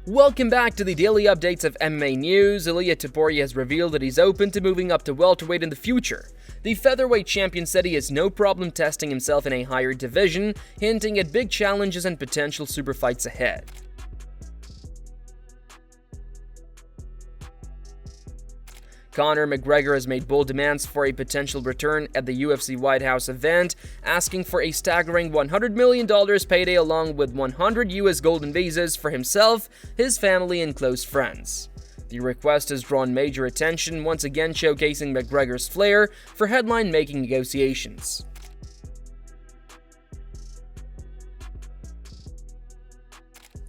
Welcome back to the daily updates of MMA news. Ilia Topuria has revealed that he's open to moving up to welterweight in the future. The featherweight champion said he has no problem testing himself in a higher division, hinting at big challenges and potential super fights ahead. Conor McGregor has made bold demands for a potential return at the UFC White House event, asking for a staggering $100 million payday along with 100 US golden visas for himself, his family, and close friends. The request has drawn major attention, once again showcasing McGregor's flair for headline-making negotiations.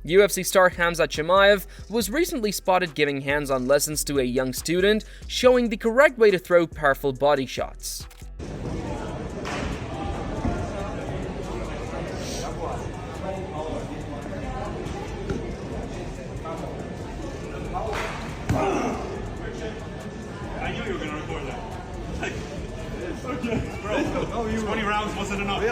UFC star Khamzat Chimaev was recently spotted giving hands-on lessons to a young student, showing the correct way to throw powerful body shots. I knew you were going to record that. Okay, bro, 20 rounds wasn't enough.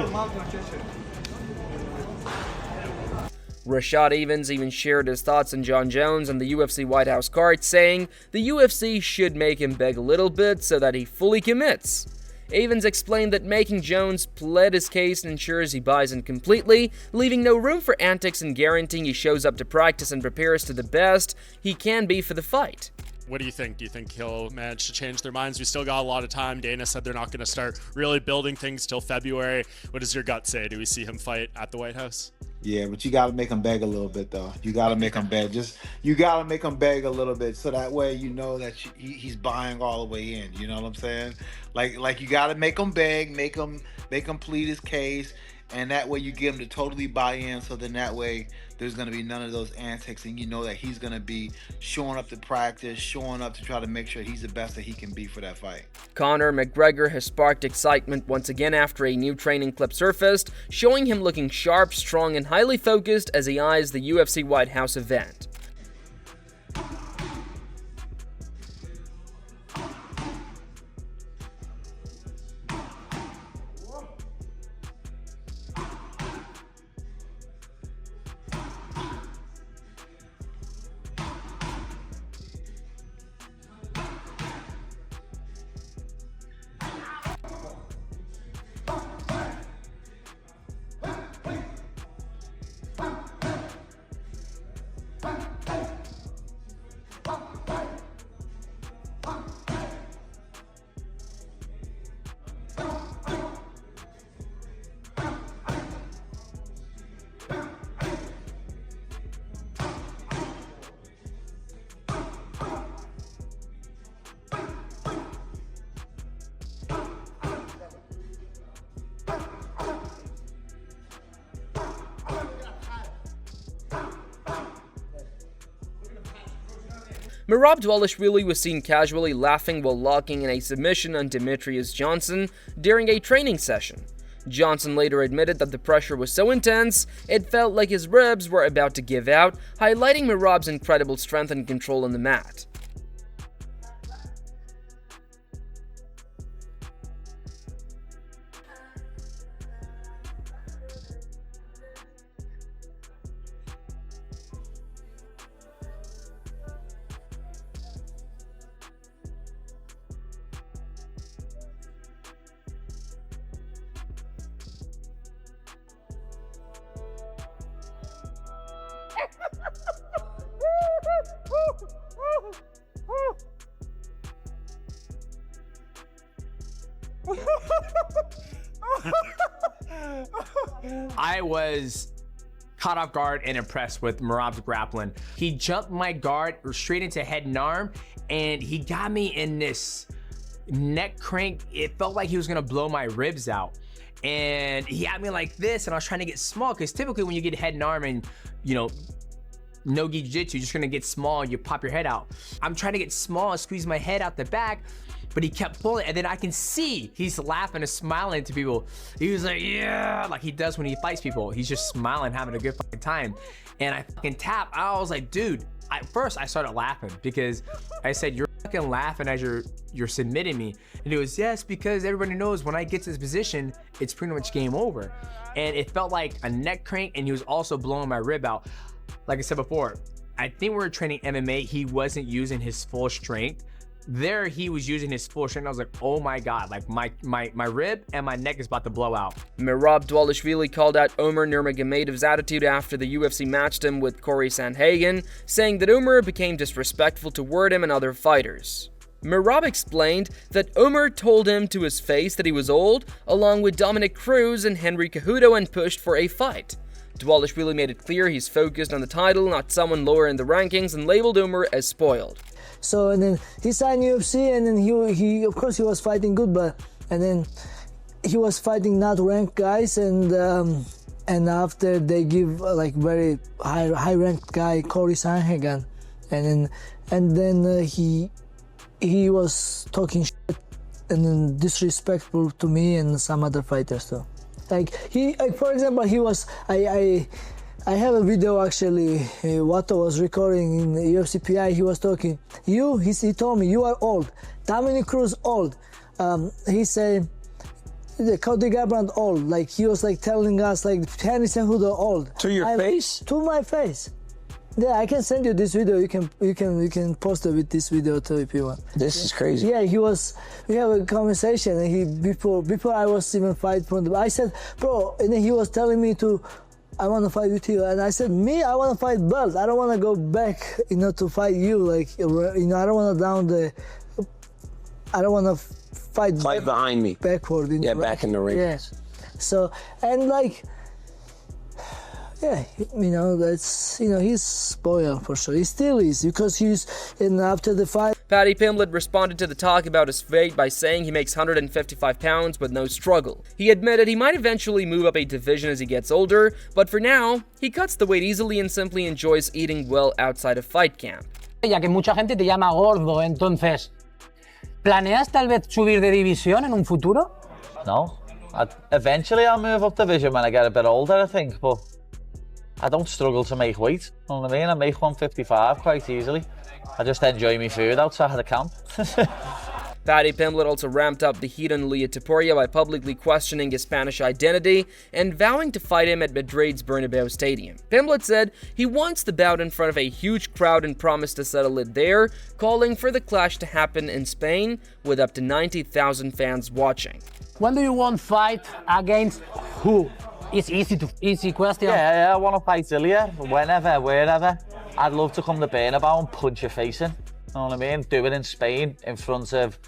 Rashad Evans even shared his thoughts on Jon Jones and the UFC White House card, saying the UFC should make him beg a little bit so that he fully commits. Evans explained that making Jones plead his case ensures he buys in completely, leaving no room for antics and guaranteeing he shows up to practice and prepares to the best he can be for the fight. What do you think? Do you think he'll manage to change their minds? We still got a lot of time. Dana said they're not going to start really building things till February. What does your gut say? Do we see him fight at the White House? Yeah, but you got to make him beg a little bit, though. You got to make him beg. You got to make him beg a little bit, so that way you know that he's buying all the way in. You know what I'm saying? Like you got to make him beg, make him plead his case, and that way you get him to totally buy in. So then that way there's going to be none of those antics, and you know that he's going to be showing up to practice, showing up to try to make sure he's the best that he can be for that fight. Conor McGregor has sparked excitement once again after a new training clip surfaced, showing him looking sharp, strong, and highly focused as he eyes the UFC White House event. Merab Dvalishvili was seen casually laughing while locking in a submission on Demetrius Johnson during a training session. Johnson later admitted that the pressure was so intense, it felt like his ribs were about to give out, highlighting Merab's incredible strength and control on the mat. I was caught off guard and impressed with Merab's grappling. He jumped my guard straight into head and arm, and he got me in this neck crank. It felt like he was gonna blow my ribs out. And he had me like this, and I was trying to get small, because typically when you get head and arm and, you know, no-gi jiu-jitsu, you're just gonna get small, you pop your head out. I'm trying to get small and squeeze my head out the back, but he kept pulling, and then I can see he's laughing and smiling to people. He was like, yeah, like he does when he fights people. He's just smiling, having a good fucking time. And I fucking tap. I was like, dude, at first I started laughing because I said, you're fucking laughing as you're submitting me. And he goes, yes, because everybody knows when I get to this position, it's pretty much game over. And it felt like a neck crank, and he was also blowing my rib out. Like I said before, I think we were training MMA. He wasn't using his full strength. There, he was using his full strength. I was like, oh my God, like my rib and my neck is about to blow out. Merab Dvalishvili called out Umar Nurmagomedov's attitude after the UFC matched him with Corey Sandhagen, saying that Umar became disrespectful toward him and other fighters. Merab explained that Umar told him to his face that he was old, along with Dominic Cruz and Henry Cejudo, and pushed for a fight. Dvalishvili made it clear he's focused on the title, not someone lower in the rankings, and labeled Umar as spoiled. So, and then he signed UFC, and then he of course he was fighting good, and then he was fighting not ranked guys, and after they give like very high ranked guy Corey Sandhagen, and then he was talking shit and then disrespectful to me and some other fighters too. Like for example, he was I have a video actually. Watto was recording in the UFC PI. He was talking. He told me you are old. Dominic Cruz old. He said the Cody Garbrandt old. Like he was like telling us like Henry Cejudo old. To your face? To my face. Yeah, I can send you this video. You can post it with this video too if you want. This is crazy. Yeah, we have a conversation, and before I was even fight from I said, bro, and then he was telling me I want to fight with you, and I said, me, I want to fight belt. I don't want to go back, to fight you. Like, I don't want to I don't want to fight behind me. Backward. Back in the ring. Yes. So, and like, yeah, that's, he's spoiled for sure. He still is, because after the fight. Paddy Pimblett responded to the talk about his weight by saying he makes 155 pounds with no struggle. He admitted he might eventually move up a division as he gets older, but for now, he cuts the weight easily and simply enjoys eating well outside of fight camp. Ya que mucha gente te llama gordo, entonces, ¿planeas tal vez subir de división en un futuro? No. Eventually I'll move up division when I get a bit older, I think, but I don't struggle to make weight. You know what I mean? I make 155 quite easily. I just enjoy my food outside the camp. Paddy Pimblett also ramped up the heat on Ilia Topuria by publicly questioning his Spanish identity and vowing to fight him at Madrid's Bernabeu Stadium. Pimblett said he wants the bout in front of a huge crowd and promised to settle it there, calling for the clash to happen in Spain with up to 90,000 fans watching. When do you want to fight against who? It's easy question. Yeah, I want to fight Ilia, whenever, wherever. I'd love to come to Bernabeu and punch your face in. You know what I mean? Do it in Spain in front of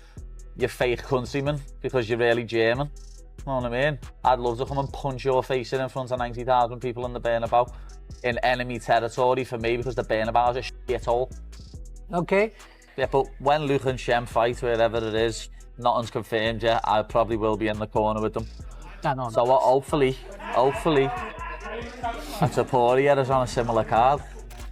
your fake countrymen because you're really German. You know what I mean? I'd love to come and punch your face in front of 90,000 people in the Bernabeu in enemy territory for me, because the Bernabeu is a shithole. Okay. Yeah, but when Luke and Shem fight, wherever it is, nothing's confirmed yet. I probably will be in the corner with them. No. So hopefully, Topuria is on a similar card.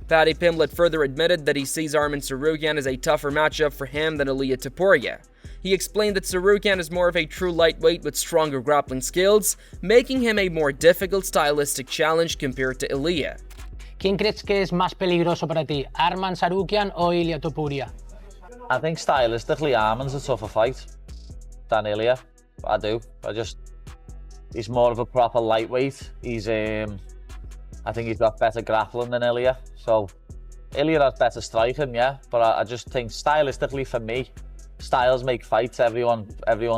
Paddy Pimblett further admitted that he sees Arman Tsarukyan as a tougher matchup for him than Ilia Topuria. He explained that Tsarukyan is more of a true lightweight with stronger grappling skills, making him a more difficult stylistic challenge compared to Ilia. ¿Quién crees que es más peligroso para ti, Arman Tsarukyan o Ilia Topuria? I think stylistically Arman's a tougher fight than Ilia. I do. He's more of a proper lightweight. I think he's got better grappling than Ilia. So Ilia has better striking, yeah. But I just think stylistically for me, styles make fights. Everyone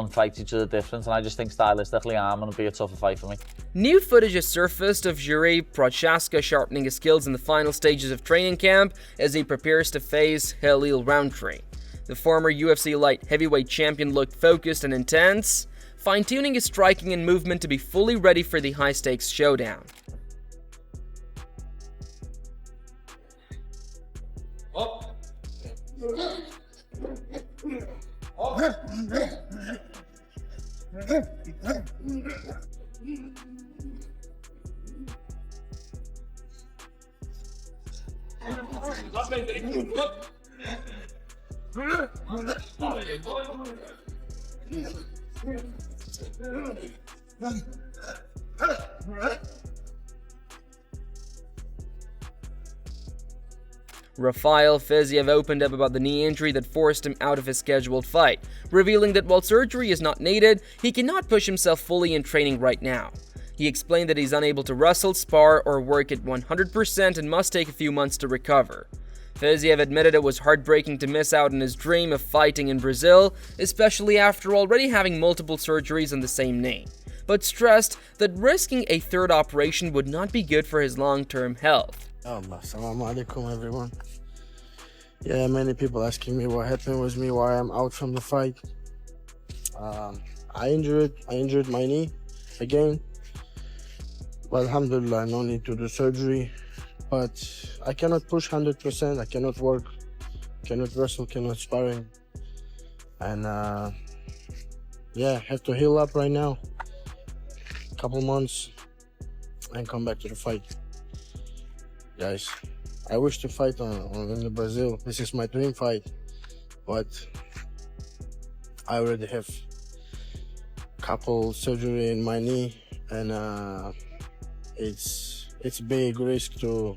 fights each other different, and I just think stylistically Arman will be a tougher fight for me. New footage has surfaced of Jiri Prochaska sharpening his skills in the final stages of training camp as he prepares to face Khalil Roundtree. The former UFC light heavyweight champion looked focused and intense, fine-tuning his striking and movement to be fully ready for the high-stakes showdown. Rafael Fiziev opened up about the knee injury that forced him out of his scheduled fight, revealing that while surgery is not needed, he cannot push himself fully in training right now. He explained that he's unable to wrestle, spar, or work at 100% and must take a few months to recover. Fiziev admitted it was heartbreaking to miss out on his dream of fighting in Brazil, especially after already having multiple surgeries on the same knee, but stressed that risking a third operation would not be good for his long-term health. Assalamu alaikum, everyone. Yeah, many people asking me what happened with me, why I'm out from the fight. I injured my knee again. But alhamdulillah, no need to do surgery. But I cannot push 100%, I cannot work, cannot wrestle, cannot sparring. And yeah, have to heal up right now. Couple months and come back to the fight. Guys, I wish to fight in Brazil. This is my dream fight. But I already have couple surgery in my knee, and it's big risk to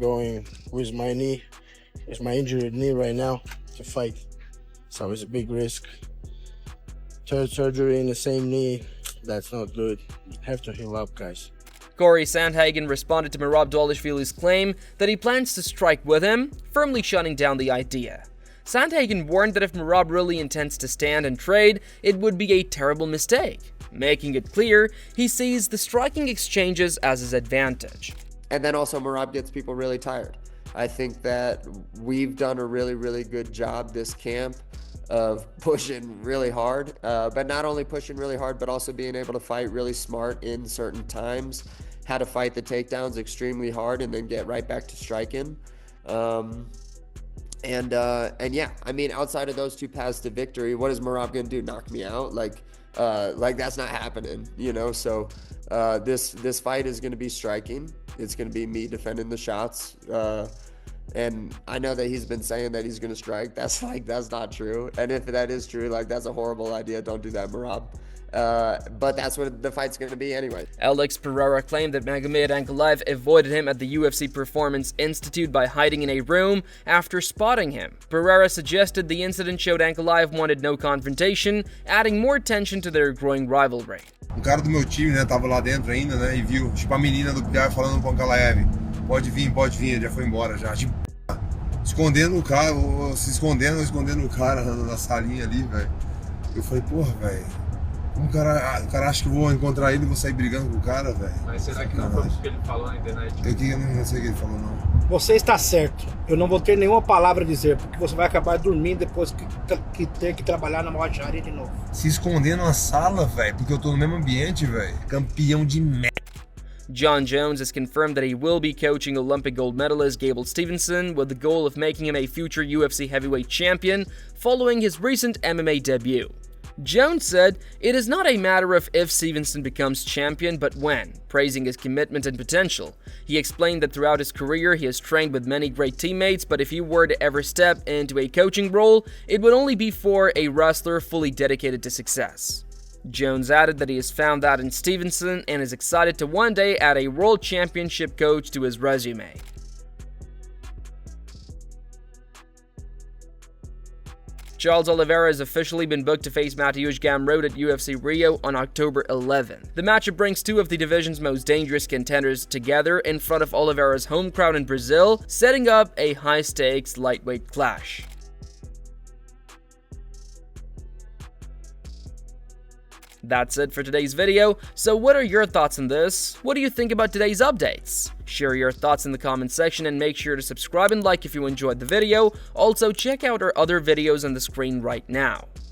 going with my knee. It's my injured knee right now to fight, so it's a big risk. Third surgery in the same knee, that's not good. Have to heal up, guys. Corey Sandhagen responded to Merab Dvalishvili's claim that he plans to strike with him, firmly shutting down the idea. Sandhagen warned that if Merab really intends to stand and trade, it would be a terrible mistake, making it clear he sees the striking exchanges as his advantage. And then also Merab gets people really tired. I think that we've done a really, really good job this camp of pushing really hard, but not only pushing really hard, but also being able to fight really smart in certain times, how to fight the takedowns extremely hard and then get right back to striking. And yeah, I mean, outside of those two paths to victory, what is Merab gonna do? Knock me out? Like that's not happening, you know? So this fight is gonna be striking. It's gonna be me defending the shots. And I know that he's been saying that he's gonna strike. That's not true. And if that is true, that's a horrible idea. Don't do that, Merab. But that's what the fight's going to be anyway. Alex Pereira claimed that Magomed Ankalaev avoided him at the UFC Performance Institute by hiding in a room after spotting him. Pereira suggested the incident showed Ankalaev wanted no confrontation, adding more tension to their growing rivalry. Cara do meu time, né, tava lá dentro ainda, né, e viu, tipo a menina do PA falando com o Ankalaev, pode vir, ele já foi embora já, tipo, escondendo o cara, escondendo o cara na salinha ali, velho. Eu falei, porra, velho. O cara acha que eu vou encontrar ele e vou sair brigando com o cara, velho. Mas será que não foi isso que ele falou na internet? Eu não sei o que ele falou, não. Você está certo. Eu não vou ter nenhuma palavra a dizer, porque você vai acabar dormindo depois que ter que trabalhar na morracharia de novo. Se esconder na sala, velho, porque eu tô no mesmo ambiente, velho. Campeão de merda. John Jones has confirmed that he will be coaching Olympic gold medalist Gable Stevenson with the goal of making him a future UFC heavyweight champion following his recent MMA debut. Jones said, "It is not a matter of if Stevenson becomes champion, but when," praising his commitment and potential. He explained that throughout his career he has trained with many great teammates, but if he were to ever step into a coaching role, it would only be for a wrestler fully dedicated to success. Jones added that he has found that in Stevenson and is excited to one day add a world championship coach to his resume. Charles Oliveira has officially been booked to face Mateusz Gamrot at UFC Rio on October 11th. The matchup brings two of the division's most dangerous contenders together in front of Oliveira's home crowd in Brazil, setting up a high-stakes lightweight clash. That's it for today's video, so what are your thoughts on this? What do you think about today's updates? Share your thoughts in the comment section and make sure to subscribe and like if you enjoyed the video. Also, check out our other videos on the screen right now.